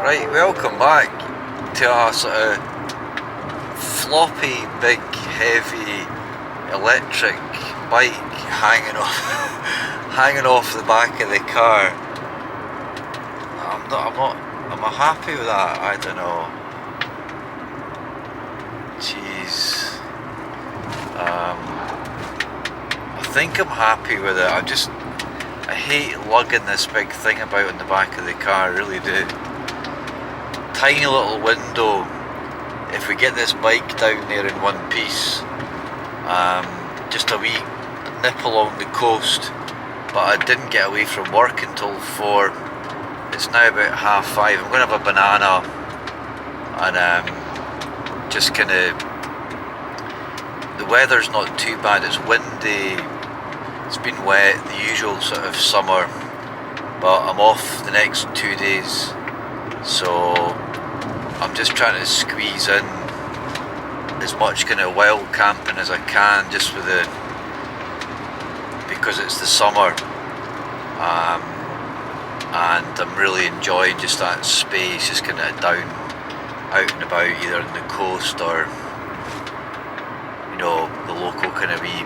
Right, welcome back to a sort of floppy, big, heavy, electric bike hanging off, hanging off the back of the car. Am I happy with that? I don't know. Jeez. I think I'm happy with it. I hate lugging this big thing about in the back of the car, I really do. Tiny little window. If we get this bike down there in one piece, just a wee nip along the coast, but I didn't get away from work until 4. It's now about 5:30. I'm going to have a banana and just kind of, the weather's not too bad. It's windy, it's been wet, the usual sort of summer, but I'm off the next 2 days, so I'm just trying to squeeze in as much kind of wild camping as I can, just with because it's the summer, and I'm really enjoying just that space, just kind of out and about, either on the coast or, you know, the local kind of wee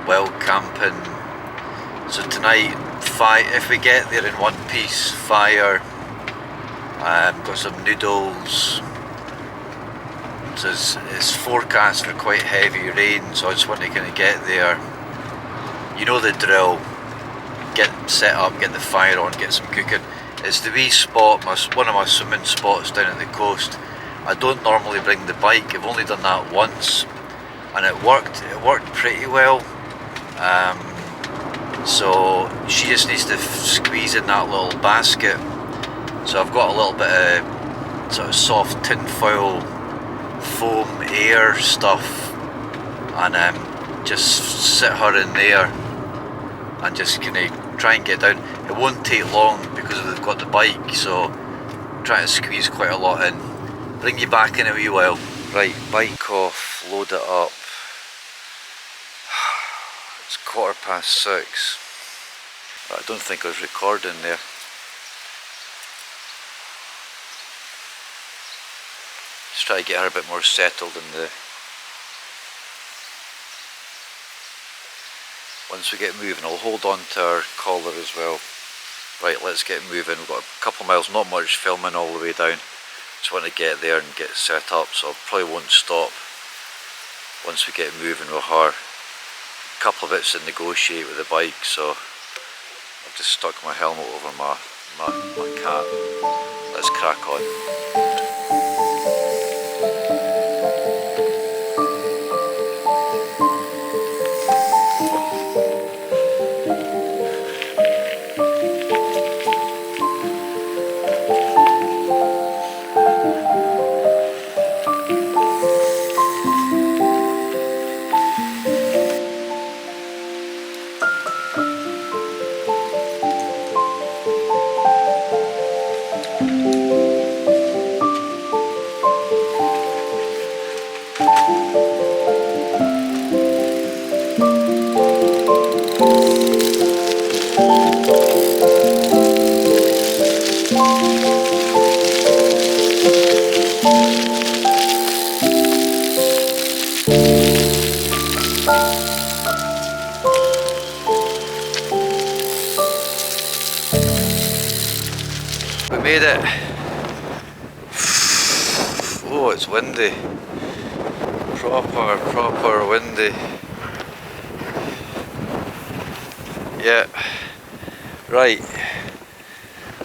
wild camping. So tonight, if we get there in one piece, fire. Got some noodles. So it's forecast for quite heavy rain, so I just want to kind of get there. You know the drill. Get set up, get the fire on, get some cooking. It's the wee spot, one of my swimming spots down at the coast. I don't normally bring the bike. I've only done that once, and it worked. It worked pretty well. So she just needs to squeeze in that little basket. So I've got a little bit of sort of soft tinfoil foam air stuff, and just sit her in there and just kind of try and get down. It won't take long because they've got the bike, so I'm trying to squeeze quite a lot in. Bring you back in a wee while. Right, bike off, load it up. It's 6:15. I don't think I was recording there. Just try to get her a bit more settled in the... Once we get moving, I'll hold on to our collar as well. Right, let's get moving. We've got a couple of miles, not much filming all the way down. Just want to get there and get set up, so I probably won't stop once we get moving with her. A couple of bits to negotiate with the bike, so I've just stuck my helmet over my cap. Let's crack on. We made it. Oh, it's windy. Proper windy. Yeah. Right.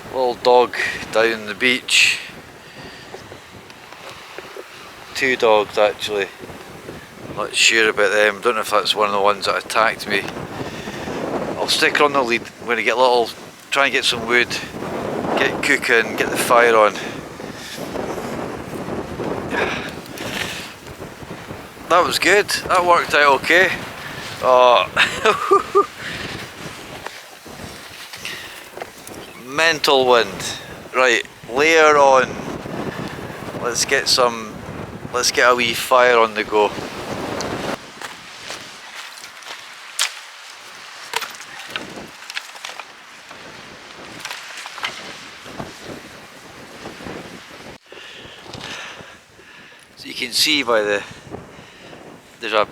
Little dog down the beach. 2 dogs actually. I'm not sure about them. Don't know if that's one of the ones that attacked me. I'll stick her on the lead. I'm going to get try and get some wood, get cooking, get the fire on. That was good. That worked out okay. Oh. Mental wind. Right, layer on. Let's get a wee fire on the go. You can see by there's a,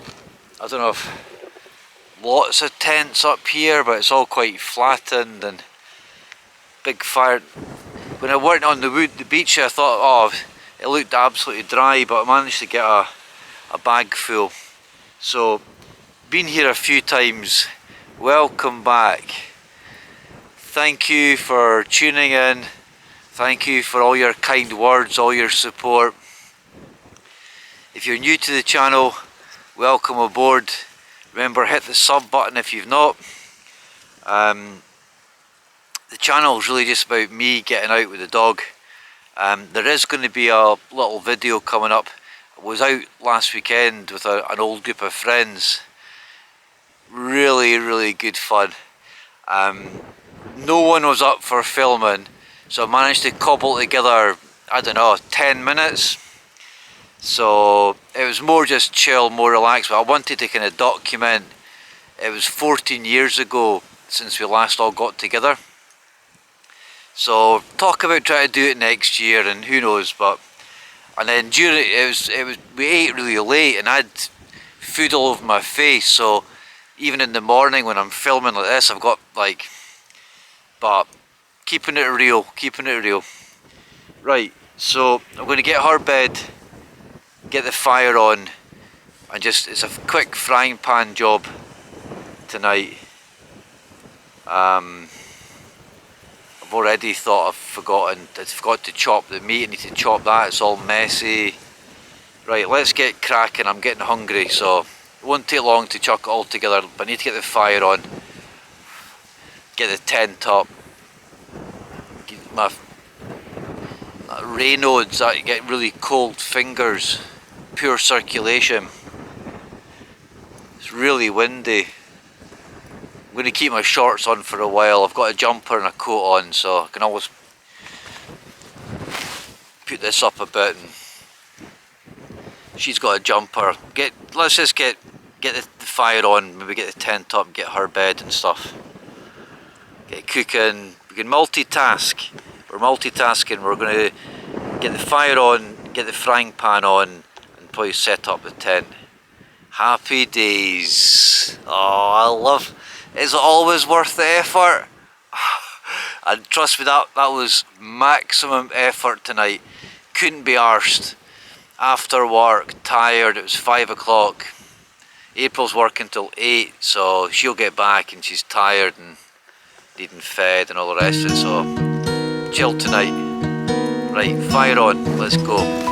I don't know if lots of tents up here, but it's all quite flattened and big fire. When I worked on the beach, I thought, oh, it looked absolutely dry, but I managed to get a bag full. So, been here a few times. Welcome back. Thank you for tuning in. Thank you for all your kind words, all your support. If you're new to the channel, welcome aboard. Remember, hit the sub button if you've not. The channel is really just about me getting out with the dog. There is going to be a little video coming up. I was out last weekend with an old group of friends. Really good fun. No one was up for filming, so I managed to cobble together, I don't know, 10 minutes. So it was more just chill, more relaxed, but I wanted to kind of document. It was 14 years ago since we last all got together. So talk about trying to do it next year, and who knows. But and then during it was we ate really late, and I had food all over my face. So even in the morning when I'm filming like this, I've got like, but keeping it real. Right. So I'm going to get her bed, get the fire on, and just, it's a quick frying pan job tonight. I've already thought I've forgot to chop the meat. I need to chop that, it's all messy. Right, let's get cracking. I'm getting hungry, so it won't take long to chuck it all together, but I need to get the fire on, get the tent up, get my Raynaud's, I get really cold fingers, pure circulation. It's really windy. I'm going to keep my shorts on for a while. I've got a jumper and a coat on, so I can always put this up a bit. And she's got a jumper. Let's just get the fire on, maybe get the tent up, get her bed and stuff. Get cooking. We can multitask. We're multitasking. We're going to get the fire on, get the frying pan on, and probably set up the tent. Happy days. Oh, I love. Is it always worth the effort? And trust me, that was maximum effort tonight. Couldn't be arsed. After work, tired. It was 5 o'clock. April's working till 8, so she'll get back and she's tired and needing fed and all the rest of it. So chill tonight. Right, fire on. Let's go.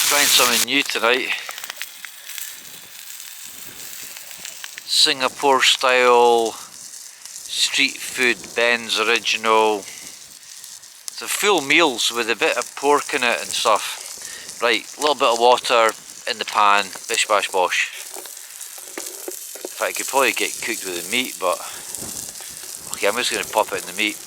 Trying something new tonight. Singapore style street food, Ben's original. It's a full meals with a bit of pork in it and stuff. Right, a little bit of water in the pan, bish bash bosh. In fact, I could probably get cooked with the meat, but okay, I'm just going to pop it in the meat.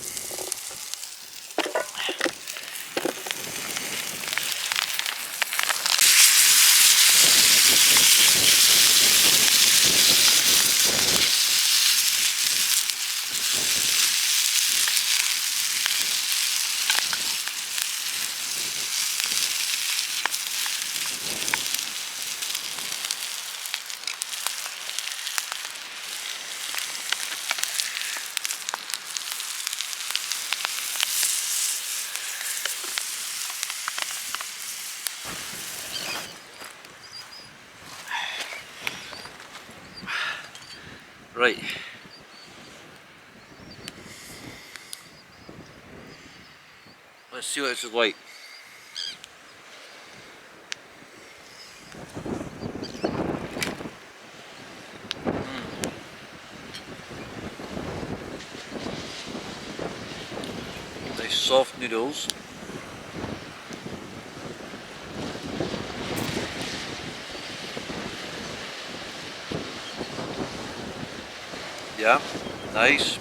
Right. Let's see what this is like. Nice soft noodles. Yeah, nice.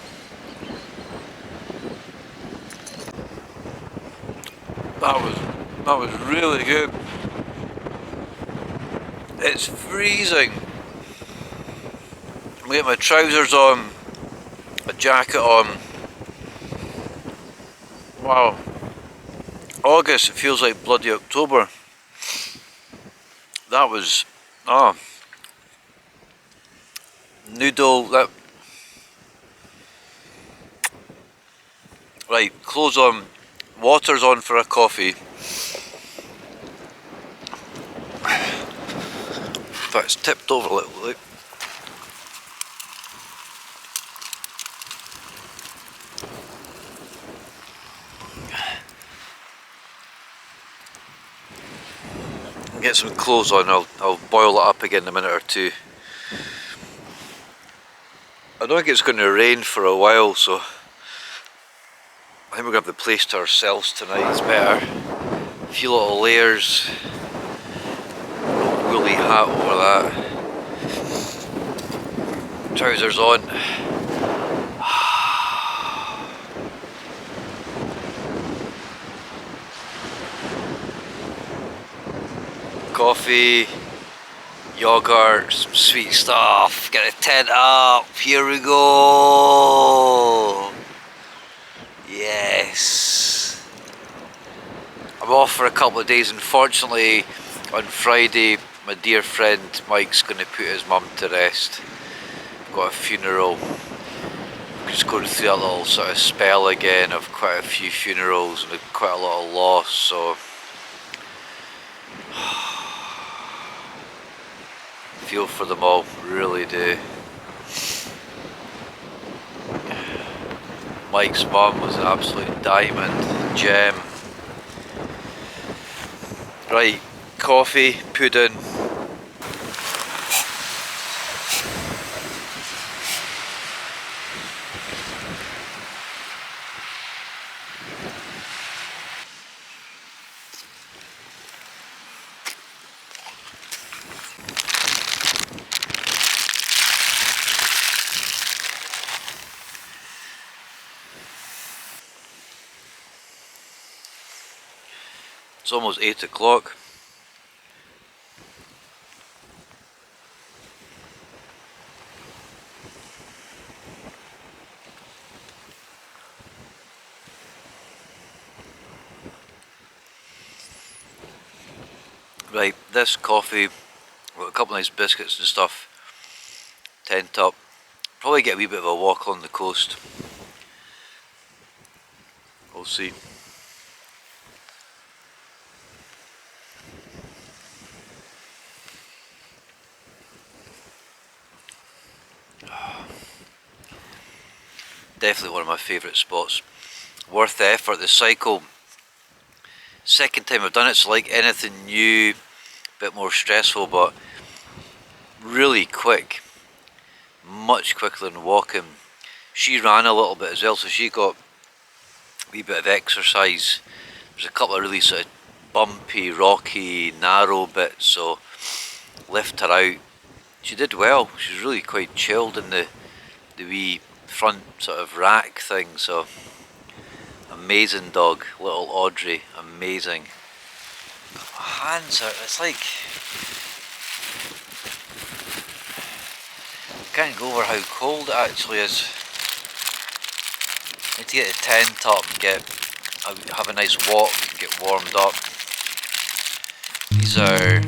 That was really good. It's freezing. I'm getting my trousers on, a jacket on. Wow. August, it feels like bloody October. That was, noodle, that, right, clothes on, water's on for a coffee. In fact, it's tipped over a little, look. Get some clothes on, I'll boil it up again in a minute or two. I don't think it's going to rain for a while, so I think we're going to have the place to ourselves tonight. It's better. A few little layers, woolly hat over that, trousers on. Coffee, yogurt, some sweet stuff, get a tent up, here we go. Yes. I'm off for a couple of days. Unfortunately, on Friday, my dear friend Mike's going to put his mum to rest. I've got a funeral. I'm just going through that little sort of spell again of quite a few funerals and quite a lot of loss, so feel for them all, really do. Mike's mum was an absolute diamond, gem. Right, coffee, pudding. It's almost 8 o'clock. Right, this coffee, got a couple of nice biscuits and stuff, tent up, probably get a wee bit of a walk on the coast. We'll see. Definitely one of my favourite spots. worth the effort. The cycle, second time I've done it, so like anything new, a bit more stressful, but really quick, much quicker than walking. She ran a little bit as well, so she got a wee bit of exercise. There's a couple of really sort of bumpy, rocky, narrow bits, so lift her out. She did well. She was really quite chilled in the wee front sort of rack thing, so amazing dog, little Audrey, amazing. My hands are, it's like, I can't go over how cold it actually is. I need to get the tent up and have a nice walk and get warmed up. These are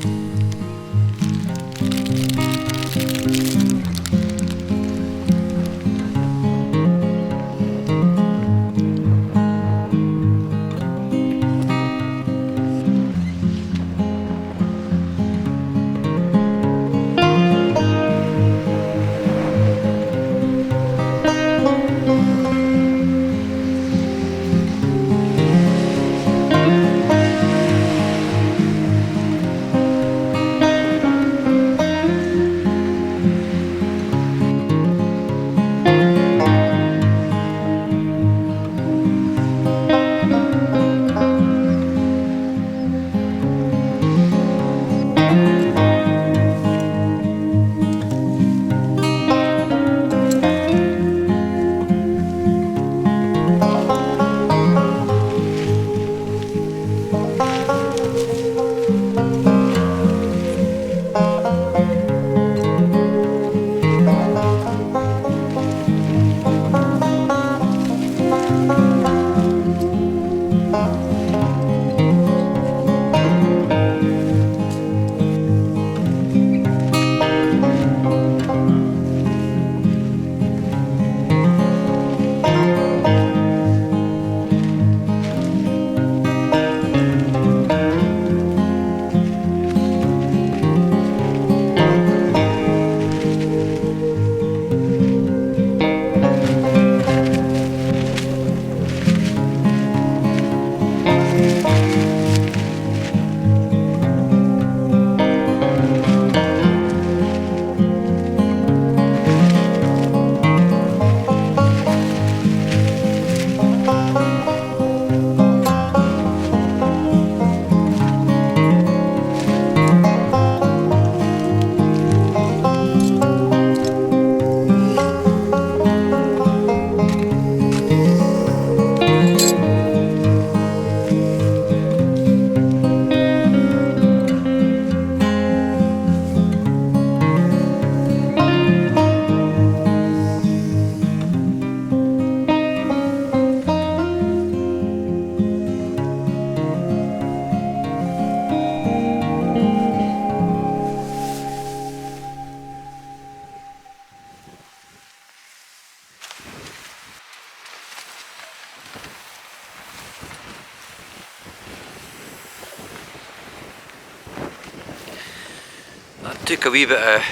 took a wee bit of,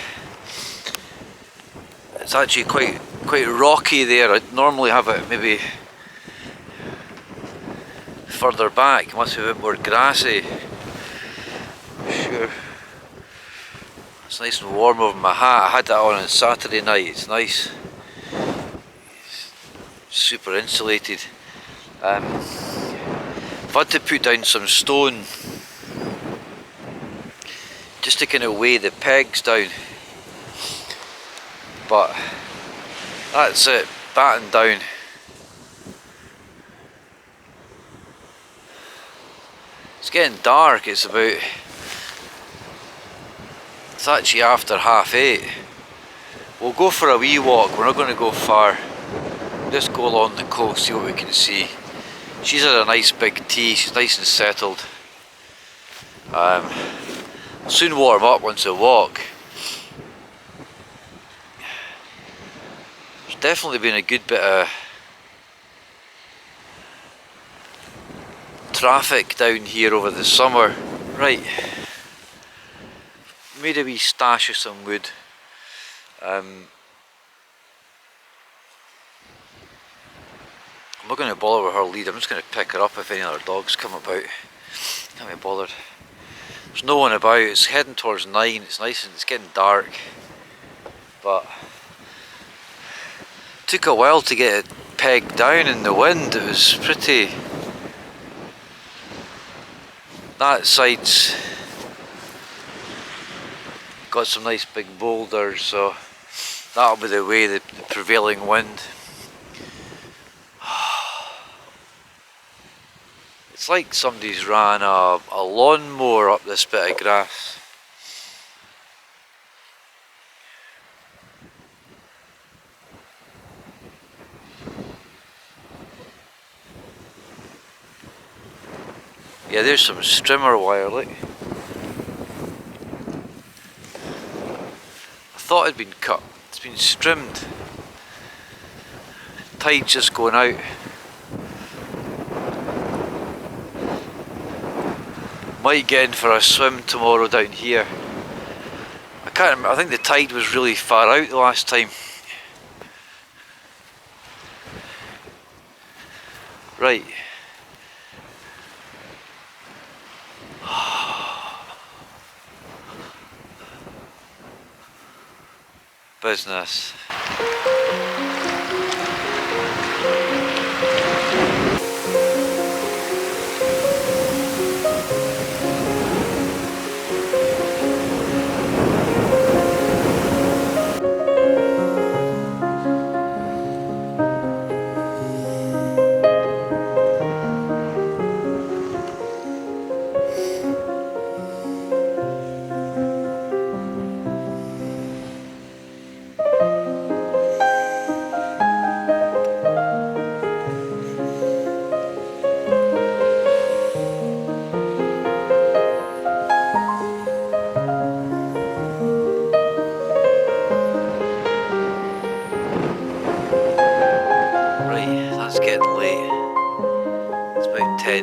it's actually quite rocky there. I'd normally have it maybe further back, it must be a bit more grassy. Sure. It's nice and warm over my hat. I had that on Saturday night, it's nice. Super insulated. I've had to put down some stone just to kind of weigh the pegs down, but that's it, batten down. It's getting dark, it's actually after 8:30. We'll go for a wee walk, we're not going to go far, just go along the coast, see what we can see. She's had a nice big tea, she's nice and settled. I'll soon warm up once I walk. There's definitely been a good bit of traffic down here over the summer. Right, made a wee stash of some wood. I'm not going to bother with her lead. I'm just going to pick her up if any other dogs come about. Can't be bothered. There's no one about. It's heading towards 9. It's nice and it's getting dark, but it took a while to get it pegged down in the wind. It was pretty. That side's got some nice big boulders, so that'll be the way, the prevailing wind. It's like somebody's ran a lawnmower up this bit of grass. Yeah, there's some strimmer wire, look. I thought it'd been cut. It's been strimmed. Tide's just going out. Might get in for a swim tomorrow down here. I can't remember, I think the tide was really far out the last time. Right. Business.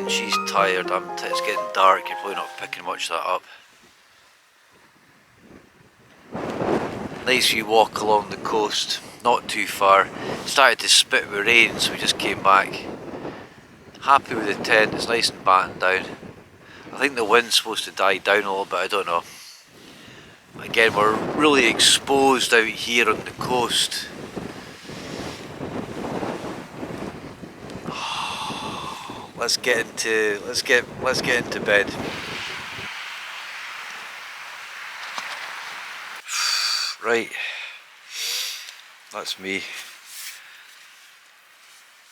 She's tired, it's getting dark, you're probably not picking much of that up. Nice wee walk along the coast, not too far. Started to spit with rain, so we just came back. Happy with the tent, it's nice and battened down. I think the wind's supposed to die down a little bit, I don't know. Again, we're really exposed out here on the coast. Let's get into bed. Right, that's me.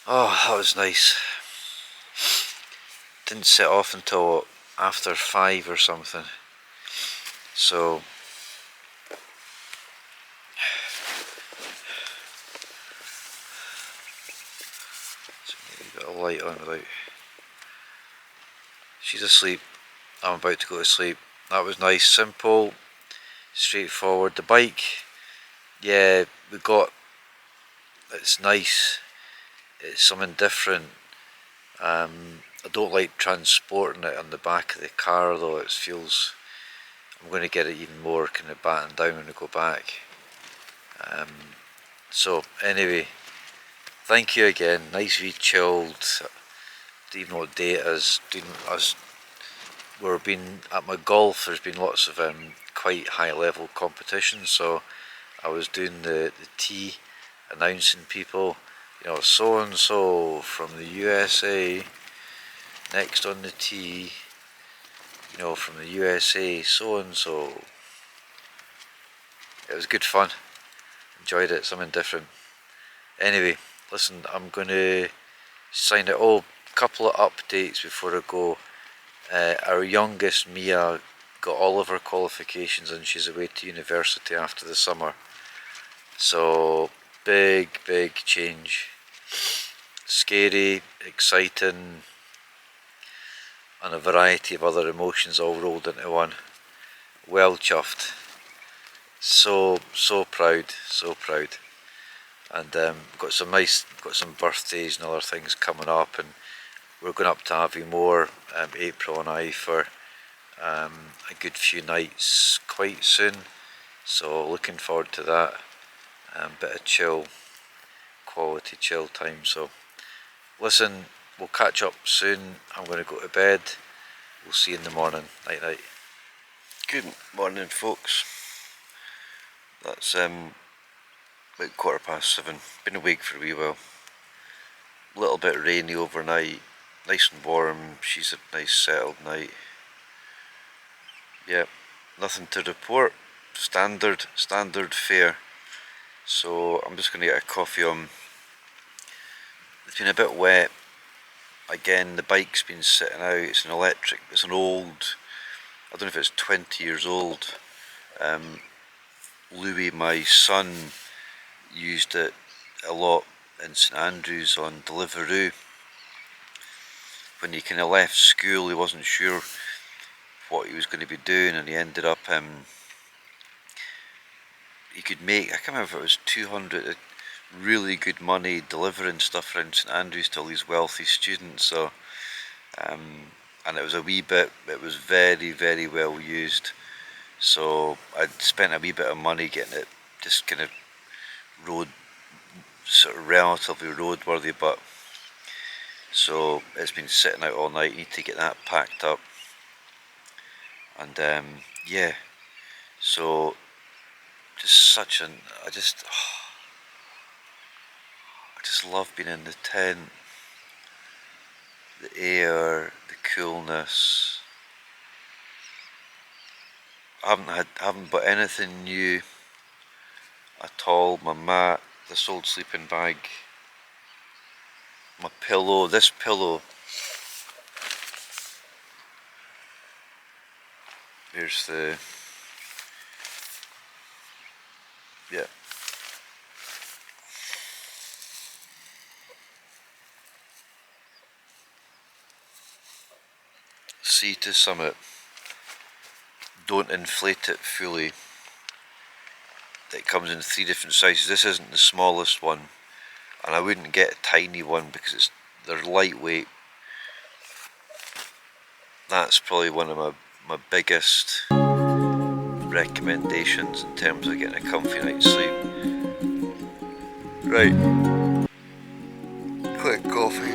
Oh, that was nice. Didn't set off until after 5 or something. So maybe got a light on without. She's asleep. I'm about to go to sleep. That was nice, simple, straightforward. The bike, yeah, it's nice. It's something different. I don't like transporting it on the back of the car though. It feels, I'm going to get it even more kind of battened down when I go back. So anyway, thank you again. Nice wee chilled. Don't even know what day it is. We've been at my golf. There's been lots of quite high level competitions, so I was doing the tee, announcing people, you know, so and so from the USA, next on the tee, you know, from the USA, so and so. It was good fun. Enjoyed it. Something different. Anyway, listen, I'm going to sign it. Oh, couple of updates before I go. Our youngest, Mia, got all of her qualifications and she's away to university after the summer. So big change. Scary, exciting, and a variety of other emotions all rolled into one. Well chuffed. So proud, so proud. And got some birthdays and other things coming up, and we're going up to Aviemore, April and I, for a good few nights quite soon. So looking forward to that. Bit of chill, quality chill time. So listen, we'll catch up soon. I'm going to go to bed. We'll see you in the morning. Night night. Good morning, folks. That's about 7:15. Been awake for a wee while. A little bit rainy overnight. Nice and warm. She's a nice settled night. Yep, nothing to report. Standard fare. So I'm just going to get a coffee on. It's been a bit wet. Again, the bike's been sitting out. It's an electric. It's an old. I don't know if it's 20 years old. Louis, my son, used it a lot in St Andrews on Deliveroo. When he kind of left school, he wasn't sure what he was going to be doing, and he ended up he could make, I can't remember if it was 200, really good money delivering stuff around St Andrews to all these wealthy students. So and it was a wee bit, it was very, very well used. So I'd spent a wee bit of money getting it just kind of sort of relatively roadworthy, but so it's been sitting out all night. You need to get that packed up. And yeah, so just such an, I just love being in the tent. The air, the coolness. I haven't bought anything new at all. My mat, this old sleeping bag, my pillow, this pillow. Here's the, yeah. Sea to summit. Don't inflate it fully. It comes in 3 different sizes. This isn't the smallest one, and I wouldn't get a tiny one because they're lightweight. That's probably one of my biggest recommendations in terms of getting a comfy night's sleep. Right, quick coffee.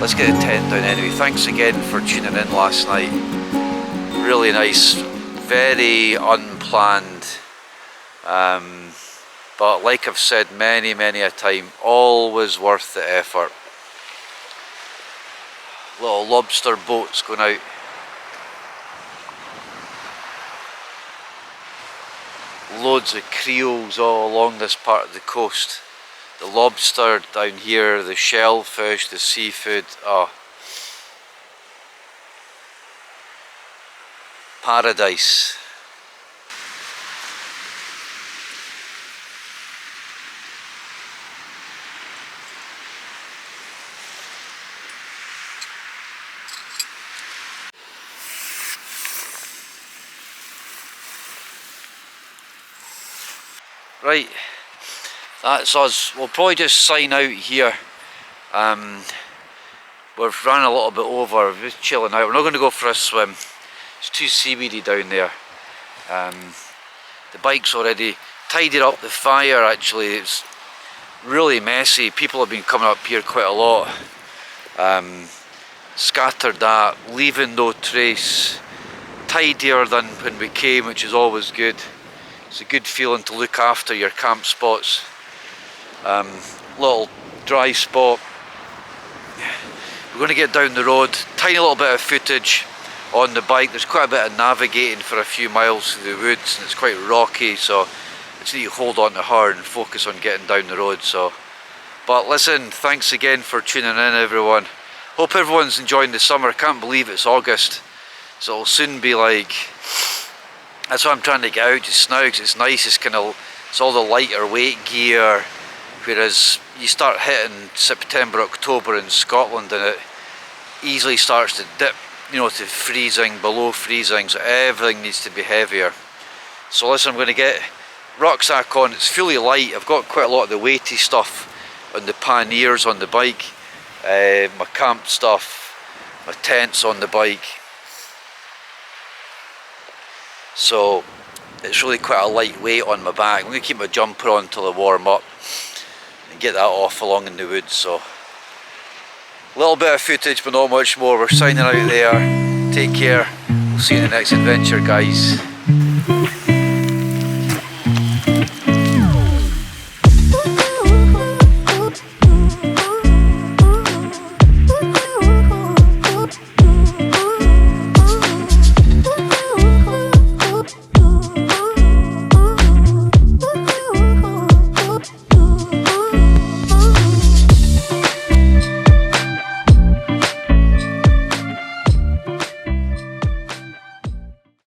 Let's get the tent down anyway. Thanks again for tuning in last night. Really nice, very unplanned. But like I've said many a time, always worth the effort. Little lobster boats going out. Loads of creoles all along this part of the coast. The lobster down here, the shellfish, the seafood, oh, paradise. Right, that's us. We'll probably just sign out here. We've ran a little bit over, we're just chilling out. We're not going to go for a swim. It's too seaweedy down there. The bike's already tidied up the fire actually. It's really messy. People have been coming up here quite a lot. Scattered that, leaving no trace. Tidier than when we came, which is always good. It's a good feeling to look after your camp spots. Little dry spot. We're going to get down the road. Tiny little bit of footage on the bike. There's quite a bit of navigating for a few miles through the woods and it's quite rocky, so I just need to hold on to her and focus on getting down the road. So, but listen, thanks again for tuning in everyone. Hope everyone's enjoying the summer. I can't believe it's August, so it'll soon be like, that's what I'm trying to get out just now, because it's nice. It's all the lighter weight gear, whereas you start hitting September, October in Scotland and it easily starts to dip, you know, to freezing, below freezing, so everything needs to be heavier. So listen, I'm going to get rucksack on. It's fully light. I've got quite a lot of the weighty stuff on the panniers on the bike, my camp stuff, my tents on the bike. So it's really quite a light weight on my back. I'm going to keep my jumper on till I warm up and get that off along in the woods. So a little bit of footage but not much more. We're signing out there. Take care. We'll see you in the next adventure, guys.